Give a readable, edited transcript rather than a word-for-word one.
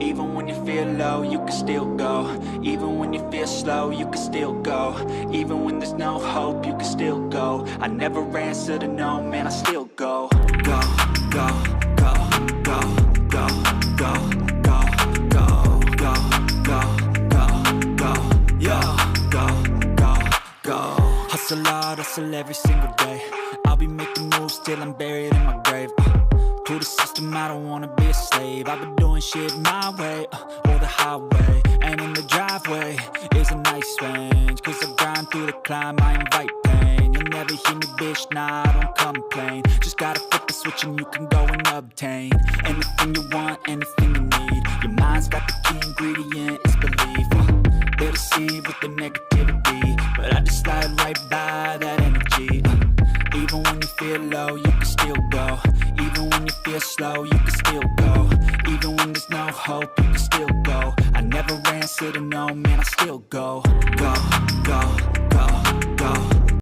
Even when you feel low, you can still go. Even when you feel slow, you can still go. Even when there's no hope, you can still go. I never answer to no, man, I still go. Go, go, go, go, go, go, go, go, go, go, go, go, yo, go, go, go. Hustle hard, hustle every single day. I'll be making moves till I'm buried in my grave. To the system, I don't wanna be a slave. I've been doing shit my way, or the highway. And in the driveway is a nice range. Cause I grind through the climb, I invite pain. You'll never hear me, bitch, nah, I don't complain. Just gotta flip the switch and you can go and obtain anything you want, anything you need. Your mind's got the key ingredient, it's belief. They deceive with the negativity, but I just slide right by that energy. Even when you feel low, you can still go. Even when you feel slow, you can still go. Even when there's no hope, you can still go. I never answer to no, man, I still go. Go,